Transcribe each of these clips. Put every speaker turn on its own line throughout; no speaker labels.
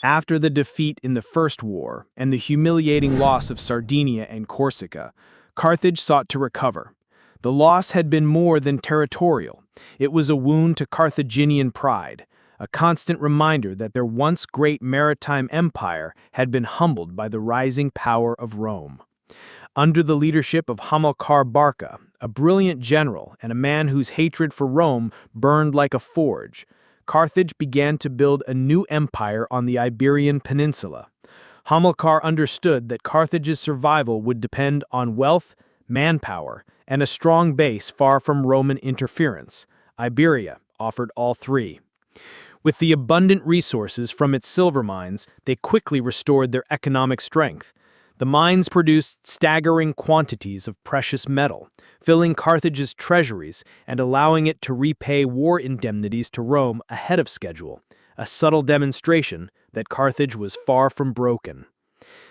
After the defeat in the First War and the humiliating loss of Sardinia and Corsica, Carthage sought to recover. The loss had been more than territorial. It was a wound to Carthaginian pride, a constant reminder that their once great maritime empire had been humbled by the rising power of Rome. Under the leadership of Hamilcar Barca, a brilliant general and a man whose hatred for Rome burned like a forge, Carthage began to build a new empire on the Iberian Peninsula. Hamilcar understood that Carthage's survival would depend on wealth, manpower, and a strong base far from Roman interference. Iberia offered all three. With the abundant resources from its silver mines, they quickly restored their economic strength. The mines produced staggering quantities of precious metal, filling Carthage's treasuries and allowing it to repay war indemnities to Rome ahead of schedule, a subtle demonstration that Carthage was far from broken.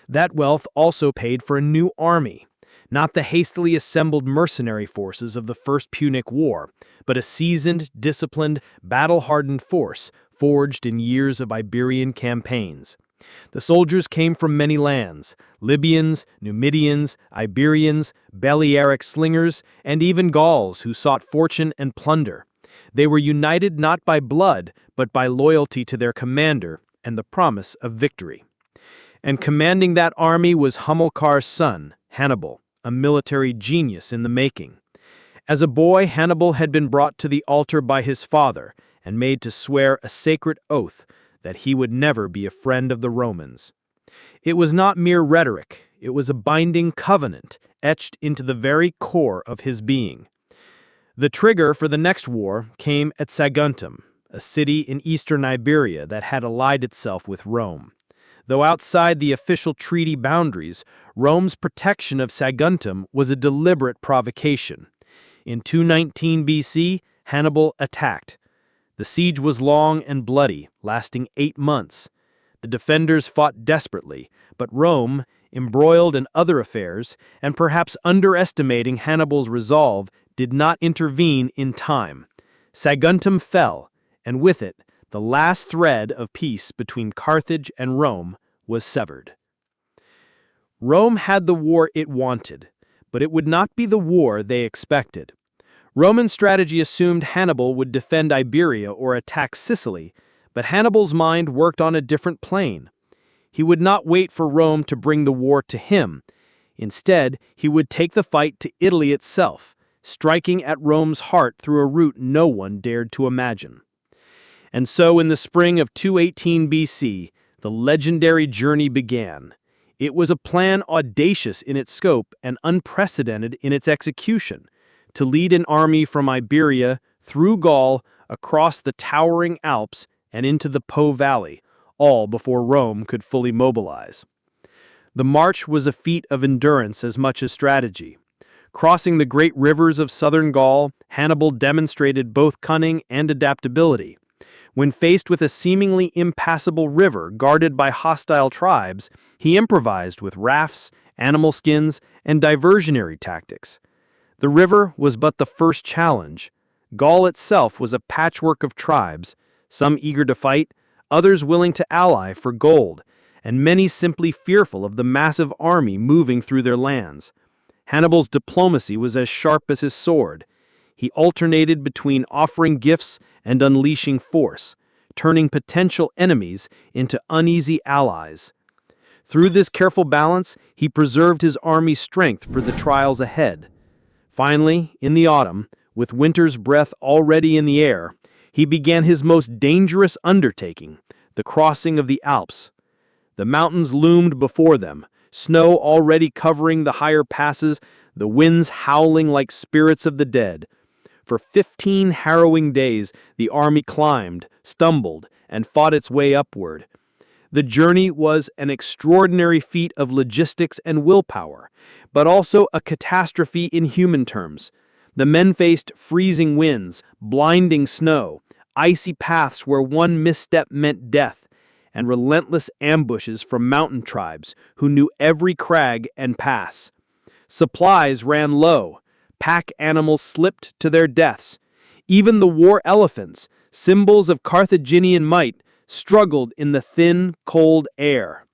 That wealth also paid for a new army, not the hastily assembled mercenary forces of the First Punic War, but a seasoned, disciplined, battle-hardened force forged in years of Iberian campaigns. The soldiers came from many lands: Libyans, Numidians, Iberians, Balearic slingers, and even Gauls who sought fortune and plunder. They were united not by blood, but by loyalty to their commander and the promise of victory. And commanding that army was Hamilcar's son, Hannibal, a military genius in the making. As a boy, Hannibal had been brought to the altar by his father and made to swear a sacred oath that he would never be a friend of the Romans. It was not mere rhetoric, it was a binding covenant etched into the very core of his being. The trigger for the next war came at Saguntum, a city in eastern Iberia that had allied itself with Rome. Though outside the official treaty boundaries, Rome's protection of Saguntum was a deliberate provocation. In 219 BC, Hannibal attacked. The siege was long and bloody, lasting 8 months. The defenders fought desperately, but Rome, embroiled in other affairs, and perhaps underestimating Hannibal's resolve, did not intervene in time. Saguntum fell, and with it, the last thread of peace between Carthage and Rome was severed. Rome had the war it wanted, but it would not be the war they expected. Roman strategy assumed Hannibal would defend Iberia or attack Sicily, but Hannibal's mind worked on a different plane. He would not wait for Rome to bring the war to him. Instead, he would take the fight to Italy itself, striking at Rome's heart through a route no one dared to imagine. And so in the spring of 218 BC, the legendary journey began. It was a plan audacious in its scope and unprecedented in its execution, to lead an army from Iberia through Gaul, across the towering Alps, and into the Po Valley, all before Rome could fully mobilize. The march was a feat of endurance as much as strategy. Crossing the great rivers of southern Gaul, Hannibal demonstrated both cunning and adaptability. When faced with a seemingly impassable river guarded by hostile tribes, he improvised with rafts, animal skins, and diversionary tactics. The river was but the first challenge. Gaul itself was a patchwork of tribes, some eager to fight, others willing to ally for gold, and many simply fearful of the massive army moving through their lands. Hannibal's diplomacy was as sharp as his sword. He alternated between offering gifts and unleashing force, turning potential enemies into uneasy allies. Through this careful balance, he preserved his army's strength for the trials ahead. Finally, in the autumn, with winter's breath already in the air, he began his most dangerous undertaking, the crossing of the Alps. The mountains loomed before them, snow already covering the higher passes, the winds howling like spirits of the dead. For 15 harrowing days, the army climbed, stumbled, and fought its way upward. The journey was an extraordinary feat of logistics and willpower, but also a catastrophe in human terms. The men faced freezing winds, blinding snow, icy paths where one misstep meant death, and relentless ambushes from mountain tribes who knew every crag and pass. Supplies ran low. Pack animals slipped to their deaths. Even the war elephants, symbols of Carthaginian might, struggled in the thin, cold air.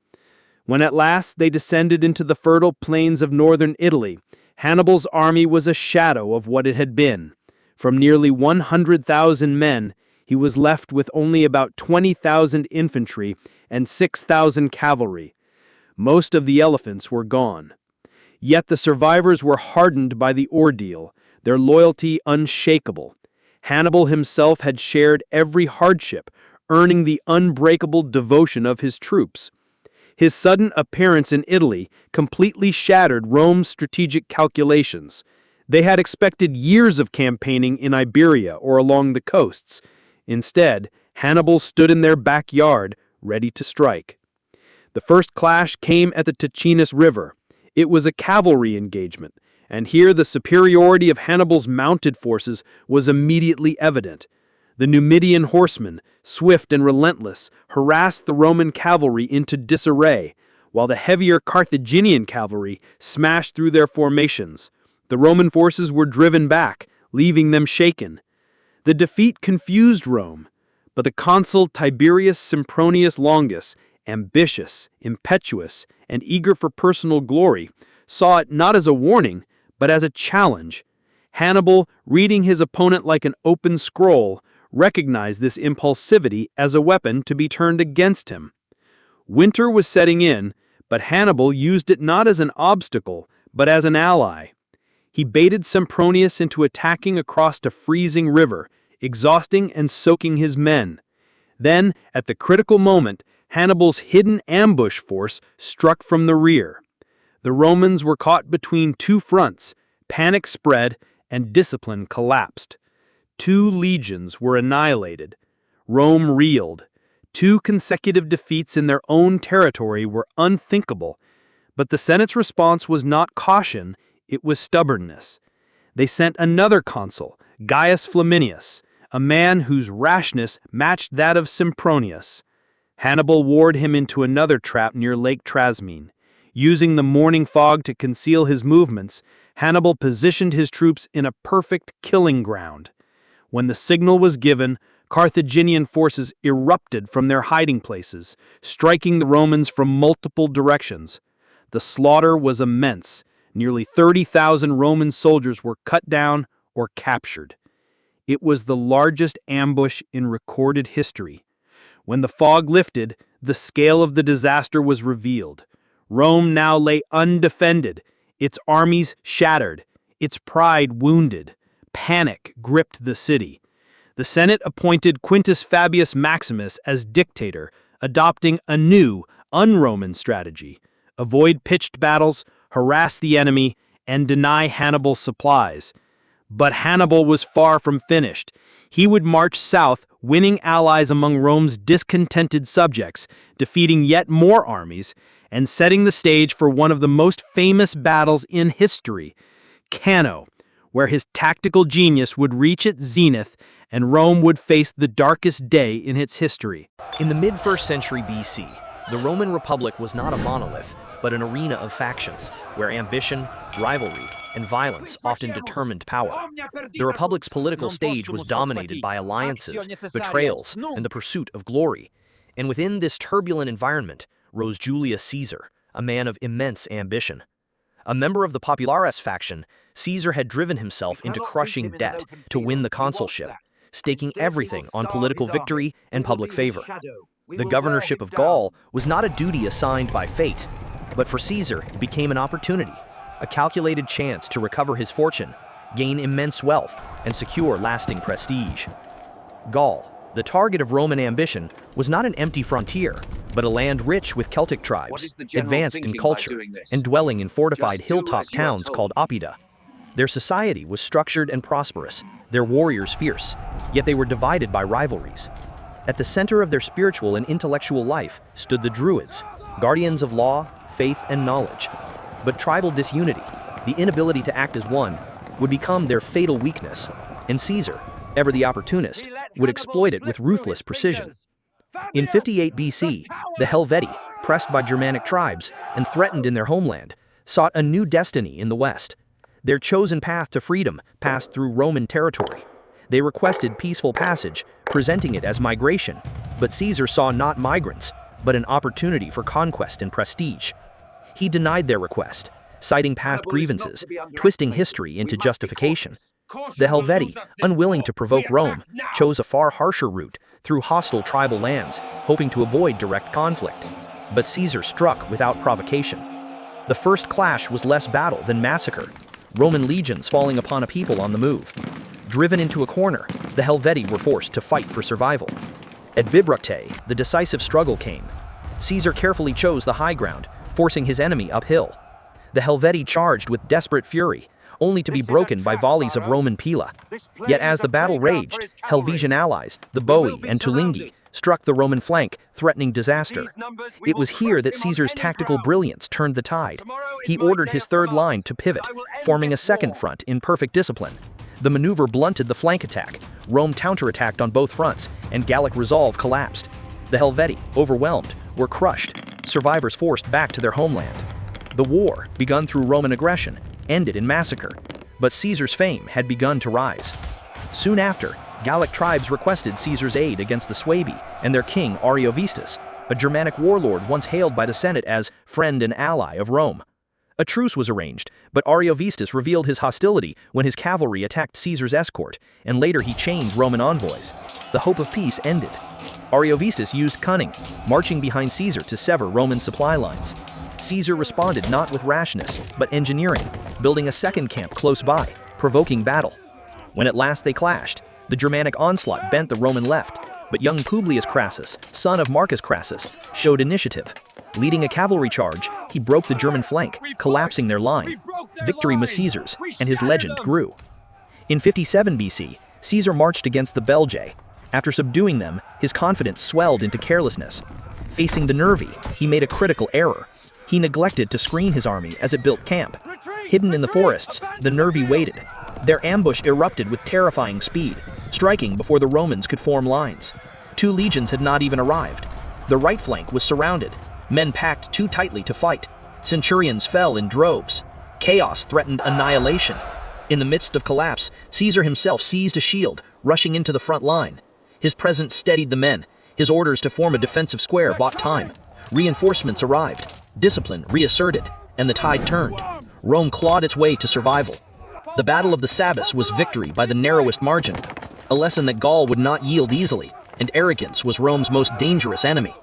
When at last they descended into the fertile plains of northern Italy, Hannibal's army was a shadow of what it had been. From nearly 100,000 men, he was left with only about 20,000 infantry and 6,000 cavalry. Most of the elephants were gone. Yet the survivors were hardened by the ordeal, their loyalty unshakable. Hannibal himself had shared every hardship, earning the unbreakable devotion of his troops. His sudden appearance in Italy completely shattered Rome's strategic calculations. They had expected years of campaigning in Iberia or along the coasts. Instead, Hannibal stood in their backyard, ready to strike. The first clash came at the Ticinus River. It was a cavalry engagement, and here the superiority of Hannibal's mounted forces was immediately evident. The Numidian horsemen, swift and relentless, harassed the Roman cavalry into disarray, while the heavier Carthaginian cavalry smashed through their formations. The Roman forces were driven back, leaving them shaken. The defeat confused Rome, but the consul Tiberius Sempronius Longus, ambitious, impetuous, and eager for personal glory, saw it not as a warning, but as a challenge. Hannibal, reading his opponent like an open scroll, recognized this impulsivity as a weapon to be turned against him. Winter was setting in, but Hannibal used it not as an obstacle, but as an ally. He baited Sempronius into attacking across a freezing river, exhausting and soaking his men. Then, at the critical moment, Hannibal's hidden ambush force struck from the rear. The Romans were caught between two fronts, panic spread, and discipline collapsed. 2 legions were annihilated. Rome reeled. 2 consecutive defeats in their own territory were unthinkable. But the Senate's response was not caution, it was stubbornness. They sent another consul, Gaius Flaminius, a man whose rashness matched that of Sempronius. Hannibal warred him into another trap near Lake Trasmene. Using the morning fog to conceal his movements, Hannibal positioned his troops in a perfect killing ground. When the signal was given, Carthaginian forces erupted from their hiding places, striking the Romans from multiple directions. The slaughter was immense. Nearly 30,000 Roman soldiers were cut down or captured. It was the largest ambush in recorded history. When the fog lifted, the scale of the disaster was revealed. Rome now lay undefended, its armies shattered, its pride wounded. Panic gripped the city. The Senate appointed Quintus Fabius Maximus as dictator, adopting a new, un-Roman strategy: avoid pitched battles, harass the enemy, and deny Hannibal supplies. But Hannibal was far from finished. He would march south, winning allies among Rome's discontented subjects, defeating yet more armies, and setting the stage for one of the most famous battles in history, Cannae, where his tactical genius would reach its zenith and Rome would face the darkest day in its history.
In the mid-1st century BC, the Roman Republic was not a monolith, but an arena of factions, where ambition, rivalry, and violence often determined power. The Republic's political stage was dominated by alliances, betrayals, and the pursuit of glory. And within this turbulent environment rose Julius Caesar, a man of immense ambition. A member of the Populares faction, Caesar had driven himself into crushing debt to win the consulship, staking everything on political victory and public favor. The governorship of Gaul was not a duty assigned by fate, but for Caesar it became an opportunity, a calculated chance to recover his fortune, gain immense wealth, and secure lasting prestige. Gaul, the target of Roman ambition, was not an empty frontier, but a land rich with Celtic tribes, advanced in culture, and dwelling in fortified hilltop towns called oppida. Their society was structured and prosperous, their warriors fierce, yet they were divided by rivalries. At the center of their spiritual and intellectual life stood the Druids, guardians of law, faith, and knowledge. But tribal disunity, the inability to act as one, would become their fatal weakness, and Caesar, ever the opportunist, would exploit it with ruthless precision. In 58 BC, the Helvetii, pressed by Germanic tribes and threatened in their homeland, sought a new destiny in the West. Their chosen path to freedom passed through Roman territory. They requested peaceful passage, presenting it as migration, but Caesar saw not migrants, but an opportunity for conquest and prestige. He denied their request, citing past grievances, twisting history into justification. The Helvetii, unwilling to provoke Rome, chose a far harsher route through hostile tribal lands, hoping to avoid direct conflict. But Caesar struck without provocation. The first clash was less battle than massacre, Roman legions falling upon a people on the move. Driven into a corner, the Helvetii were forced to fight for survival. At Bibracte, the decisive struggle came. Caesar carefully chose the high ground, forcing his enemy uphill. The Helvetii charged with desperate fury, only to be broken by volleys of Roman pila. Yet as the battle raged, Helvetian allies, the Boii and Tulingi, struck the Roman flank, threatening disaster. It was here that Caesar's tactical brilliance turned the tide. He ordered his third line to pivot, forming a second front in perfect discipline. The maneuver blunted the flank attack, Rome counterattacked on both fronts, and Gallic resolve collapsed. The Helvetii, overwhelmed, were crushed, survivors forced back to their homeland. The war, begun through Roman aggression, ended in massacre, but Caesar's fame had begun to rise. Soon after, Gallic tribes requested Caesar's aid against the Suebi and their king Ariovistus, a Germanic warlord once hailed by the Senate as friend and ally of Rome. A truce was arranged, but Ariovistus revealed his hostility when his cavalry attacked Caesar's escort, and later he chained Roman envoys. The hope of peace ended. Ariovistus used cunning, marching behind Caesar to sever Roman supply lines. Caesar responded not with rashness, but engineering, building a second camp close by, provoking battle. When at last they clashed, the Germanic onslaught bent the Roman left, but young Publius Crassus, son of Marcus Crassus, showed initiative. Leading a cavalry charge, he broke the German flank, collapsing their line. Victory was Caesar's, and his legend grew. In 57 BC, Caesar marched against the Belgae. After subduing them, his confidence swelled into carelessness. Facing the Nervi, he made a critical error. He neglected to screen his army as it built camp. Hidden in the forests, the Nervi waited. Their ambush erupted with terrifying speed, striking before the Romans could form lines. 2 legions had not even arrived. The right flank was surrounded. Men packed too tightly to fight. Centurions fell in droves. Chaos threatened annihilation. In the midst of collapse, Caesar himself seized a shield, rushing into the front line. His presence steadied the men. His orders to form a defensive square bought time. Reinforcements arrived. Discipline reasserted, and the tide turned. Rome clawed its way to survival. The Battle of the Sabus was victory by the narrowest margin, a lesson that Gaul would not yield easily, and arrogance was Rome's most dangerous enemy.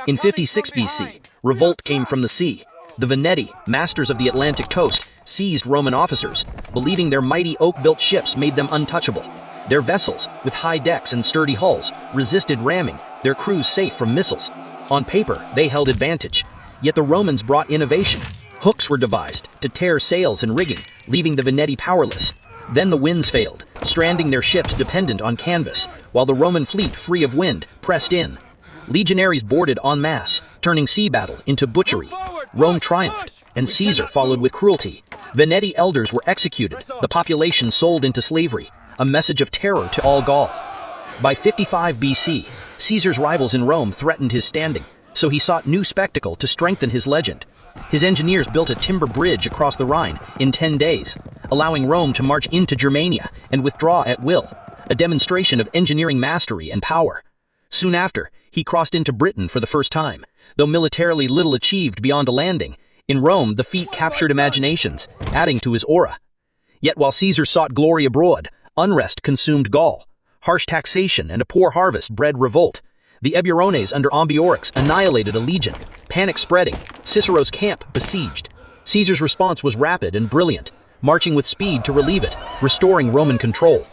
In 56 BC, revolt came from the sea. The Veneti, masters of the Atlantic coast, seized Roman officers, believing their mighty oak-built ships made them untouchable. Their vessels, with high decks and sturdy hulls, resisted ramming, their crews safe from missiles. On paper, they held advantage. Yet the Romans brought innovation. Hooks were devised to tear sails and rigging, leaving the Veneti powerless. Then the winds failed, stranding their ships dependent on canvas, while the Roman fleet, free of wind, pressed in. Legionaries boarded en masse, turning sea battle into butchery. Rome triumphed, and Caesar followed with cruelty. Veneti elders were executed, the population sold into slavery, a message of terror to all Gaul. By 55 BC, Caesar's rivals in Rome threatened his standing, so he sought new spectacle to strengthen his legend. His engineers built a timber bridge across the Rhine in 10 days, allowing Rome to march into Germania and withdraw at will, a demonstration of engineering mastery and power. Soon after, he crossed into Britain for the first time, though militarily little achieved beyond a landing. In Rome, the feat captured imaginations, adding to his aura. Yet while Caesar sought glory abroad, unrest consumed Gaul. Harsh taxation and a poor harvest bred revolt. The Eburones under Ambiorix annihilated a legion, panic spreading, Cicero's camp besieged. Caesar's response was rapid and brilliant, marching with speed to relieve it, restoring Roman control.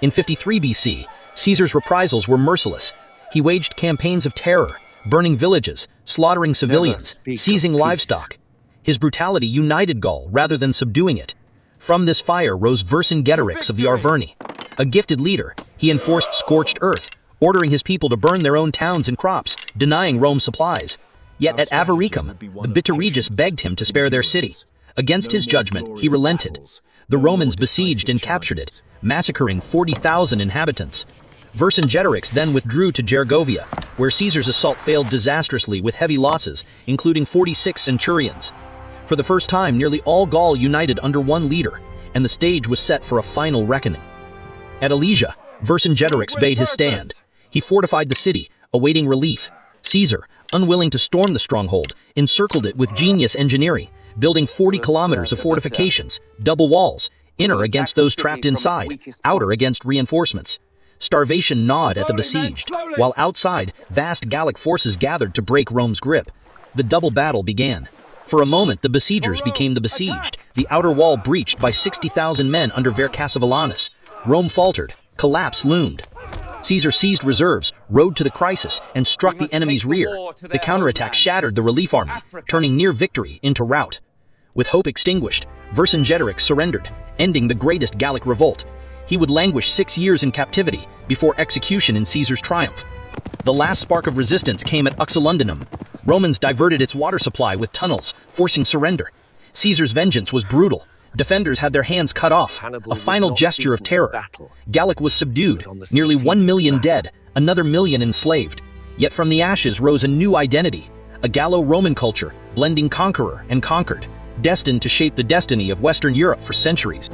In 53 BC, Caesar's reprisals were merciless. He waged campaigns of terror, burning villages, slaughtering civilians, seizing livestock. His brutality united Gaul rather than subduing it. From this fire rose Vercingetorix of the Arverni. A gifted leader, he enforced scorched earth, ordering his people to burn their own towns and crops, denying Rome supplies. Yet at Avaricum, the Bituriges begged him to spare their city. Against his judgment, he relented. The Romans besieged and captured it, massacring 40,000 inhabitants. Vercingetorix then withdrew to Gergovia, where Caesar's assault failed disastrously with heavy losses, including 46 centurions. For the first time, nearly all Gaul united under one leader, and the stage was set for a final reckoning. At Alesia, Vercingetorix bade his stand. He fortified the city, awaiting relief. Caesar, unwilling to storm the stronghold, encircled it with genius engineering, building 40 kilometers of fortifications, double walls, inner against those trapped inside, outer against reinforcements. Starvation gnawed at the besieged, while outside, vast Gallic forces gathered to break Rome's grip. The double battle began. For a moment, the besiegers became the besieged, the outer wall breached by 60,000 men under Vercassivellaunus. Rome faltered, collapse loomed. Caesar seized reserves, rode to the crisis, and struck the enemy's rear. The counterattack shattered the relief army, turning near victory into rout. With hope extinguished, Vercingetorix surrendered, ending the greatest Gallic revolt. He would languish 6 years in captivity before execution in Caesar's triumph. The last spark of resistance came at Uxellundinum. Romans diverted its water supply with tunnels, forcing surrender. Caesar's vengeance was brutal. Defenders had their hands cut off, a final gesture of terror. Gallic was subdued, nearly 1 million dead, another million enslaved. Yet from the ashes rose a new identity, a Gallo-Roman culture, blending conqueror and conquered, destined to shape the destiny of Western Europe for centuries.